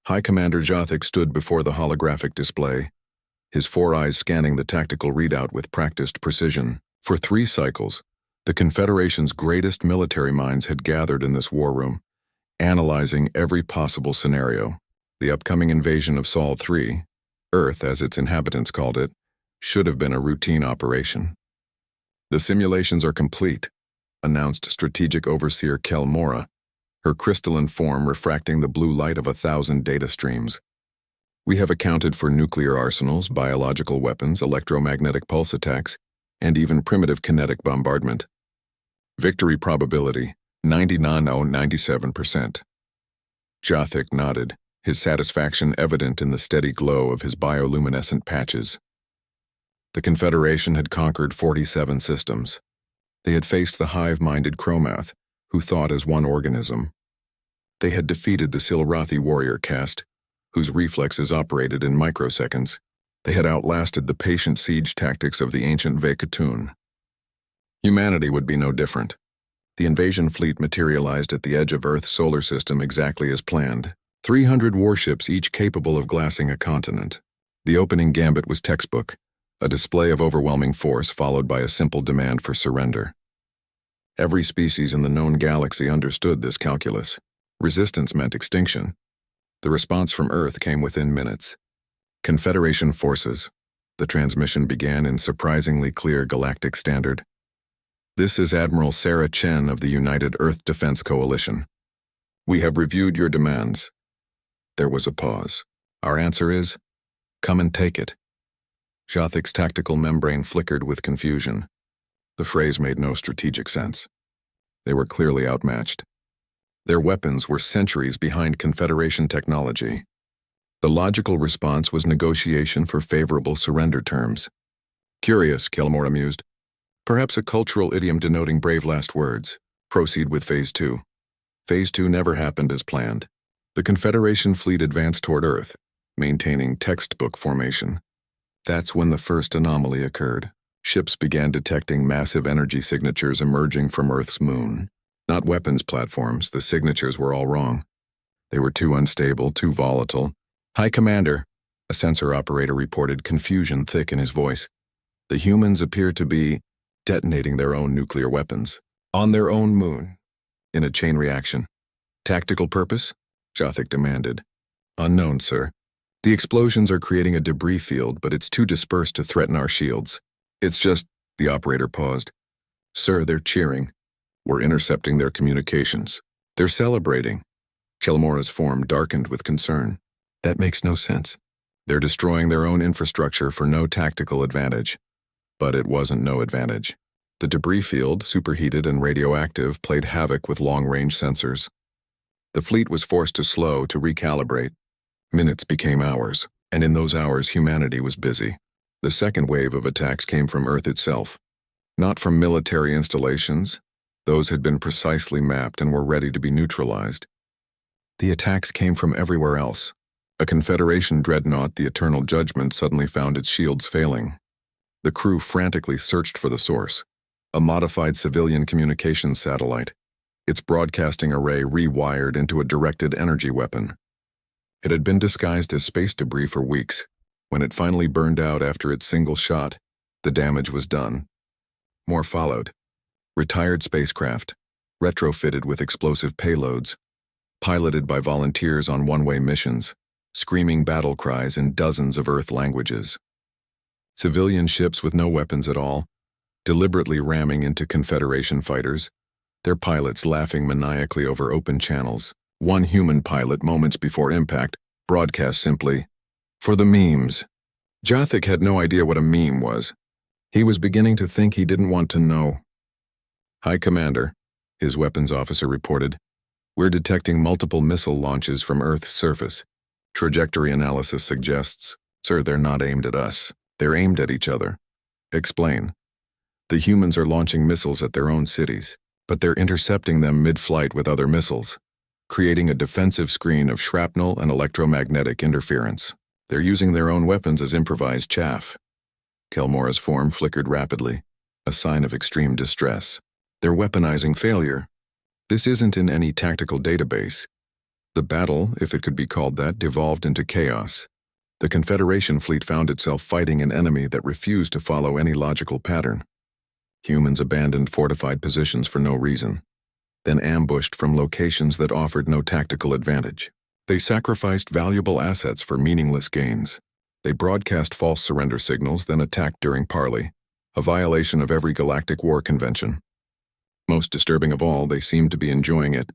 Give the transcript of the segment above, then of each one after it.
High Commander Jothik stood before the holographic display, his four eyes scanning the tactical readout with practiced precision. For 3 cycles, the Confederation's greatest military minds had gathered in this war room, analyzing every possible scenario. The upcoming invasion of Sol 3, Earth as its inhabitants called it, should have been a routine operation. "The simulations are complete," announced Strategic Overseer Kelmora, her crystalline form refracting the blue light of 1,000 data streams. "We have accounted for nuclear arsenals, biological weapons, electromagnetic pulse attacks, and even primitive kinetic bombardment. Victory probability, 99.97%. Jothik nodded, his satisfaction evident in the steady glow of his bioluminescent patches. The Confederation had conquered 47 systems. They had faced the hive-minded Chromath, who thought as one organism. They had defeated the Silrathi warrior caste, whose reflexes operated in microseconds. They had outlasted the patient siege tactics of the ancient Vekatun. Humanity would be no different. The invasion fleet materialized at the edge of Earth's solar system exactly as planned. 300 warships, each capable of glassing a continent. The opening gambit was textbook, a display of overwhelming force followed by a simple demand for surrender. Every species in the known galaxy understood this calculus. Resistance meant extinction. The response from Earth came within minutes. "Confederation forces." The transmission began in surprisingly clear galactic standard. "This is Admiral Sarah Chen of the United Earth Defense Coalition. We have reviewed your demands." There was a pause. "Our answer is, come and take it." Jothik's tactical membrane flickered with confusion. The phrase made no strategic sense. They were clearly outmatched. Their weapons were centuries behind Confederation technology. The logical response was negotiation for favorable surrender terms. Curious, Kelmora mused. Perhaps a cultural idiom denoting brave last words. Proceed with Phase 2. Phase 2 never happened as planned. The Confederation fleet advanced toward Earth, maintaining textbook formation. That's when the first anomaly occurred. Ships began detecting massive energy signatures emerging from Earth's moon. Not weapons platforms, the signatures were all wrong. They were too unstable, too volatile. "High Commander," a sensor operator reported, confusion thick in his voice. "The humans appear to be detonating their own nuclear weapons. On their own moon. In a chain reaction. Tactical purpose?" Jothik demanded. "Unknown, sir. The explosions are creating a debris field, but it's too dispersed to threaten our shields. It's just," the operator paused. "Sir, they're cheering. We're intercepting their communications. They're celebrating." Kelmora's form darkened with concern. "That makes no sense. They're destroying their own infrastructure for no tactical advantage." But it wasn't no advantage. The debris field, superheated and radioactive, played havoc with long-range sensors. The fleet was forced to slow, to recalibrate. Minutes became hours, and in those hours humanity was busy. The second wave of attacks came from Earth itself. Not from military installations. Those had been precisely mapped and were ready to be neutralized. The attacks came from everywhere else. A Confederation dreadnought, the Eternal Judgment, suddenly found its shields failing. The crew frantically searched for the source, a modified civilian communications satellite, its broadcasting array rewired into a directed energy weapon. It had been disguised as space debris for weeks. When it finally burned out after its single shot, the damage was done. More followed. Retired spacecraft, retrofitted with explosive payloads, piloted by volunteers on one-way missions, screaming battle cries in dozens of Earth languages. Civilian ships with no weapons at all, deliberately ramming into Confederation fighters, their pilots laughing maniacally over open channels. One human pilot, moments before impact, broadcast simply, "For the memes." Jothik had no idea what a meme was. He was beginning to think he didn't want to know. "High Commander," his weapons officer reported, "we're detecting multiple missile launches from Earth's surface. Trajectory analysis suggests, sir, they're not aimed at us. They're aimed at each other." "Explain." "The humans are launching missiles at their own cities, but they're intercepting them mid-flight with other missiles, creating a defensive screen of shrapnel and electromagnetic interference. They're using their own weapons as improvised chaff." Kelmora's form flickered rapidly, a sign of extreme distress. "They're weaponizing failure. This isn't in any tactical database. The battle, if it could be called that, devolved into chaos. The Confederation fleet found itself fighting an enemy that refused to follow any logical pattern. Humans abandoned fortified positions for no reason, then ambushed from locations that offered no tactical advantage. They sacrificed valuable assets for meaningless gains. They broadcast false surrender signals, then attacked during parley, a violation of every Galactic War convention. Most disturbing of all, they seemed to be enjoying it.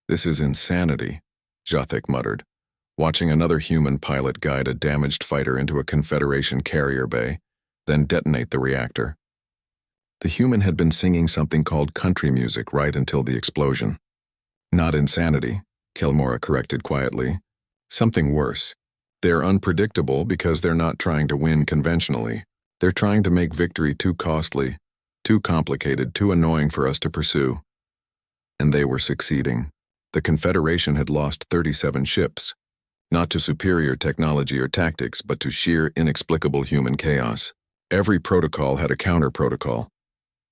"This is insanity," Jathik muttered, watching another human pilot guide a damaged fighter into a Confederation carrier bay, then detonate the reactor. The human had been singing something called country music right until the explosion. "Not insanity," Kelmora corrected quietly. "Something worse. They're unpredictable because they're not trying to win conventionally. They're trying to make victory too costly, too complicated, too annoying for us to pursue." And they were succeeding. The Confederation had lost 37 ships, not to superior technology or tactics, but to sheer, inexplicable human chaos. Every protocol had a counter-protocol,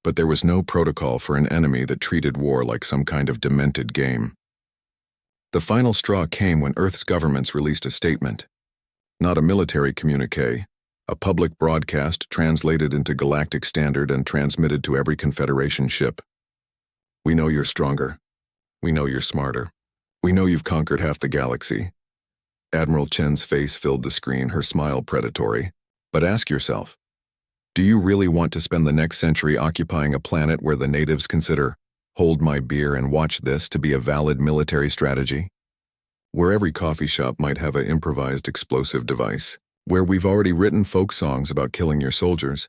but there was no protocol for an enemy that treated war like some kind of demented game. The final straw came when Earth's governments released a statement. Not a military communique, a public broadcast translated into Galactic Standard and transmitted to every Confederation ship. "We know you're stronger. We know you're smarter. We know you've conquered half the galaxy." Admiral Chen's face filled the screen, her smile predatory. "But ask yourself, do you really want to spend the next century occupying a planet where the natives consider 'hold my beer and watch this' to be a valid military strategy? Where every coffee shop might have an improvised explosive device? Where we've already written folk songs about killing your soldiers,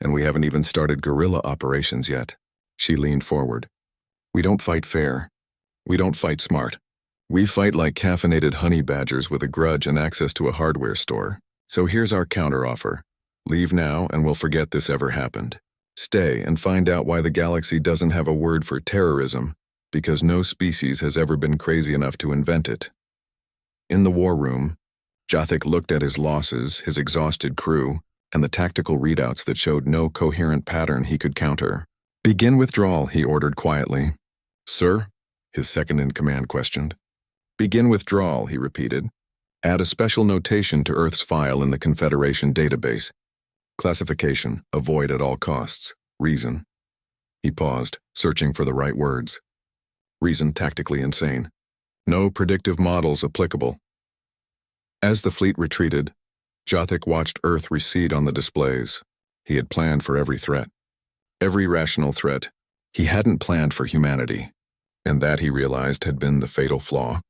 and we haven't even started guerrilla operations yet?" She leaned forward. "We don't fight fair. We don't fight smart. We fight like caffeinated honey badgers with a grudge and access to a hardware store. So here's our counteroffer. Leave now and we'll forget this ever happened. Stay and find out why the galaxy doesn't have a word for terrorism, because no species has ever been crazy enough to invent it." In the war room, Jathik looked at his losses, his exhausted crew, and the tactical readouts that showed no coherent pattern he could counter. "Begin withdrawal," he ordered quietly. "Sir?" his second-in-command questioned. "Begin withdrawal," he repeated. "Add a special notation to Earth's file in the Confederation database. Classification, avoid at all costs. Reason." He paused, searching for the right words. "Reason tactically insane. No predictive models applicable." As the fleet retreated, Jathik watched Earth recede on the displays. He had planned for every threat. Every rational threat. He hadn't planned for humanity. And that, he realized, had been the fatal flaw.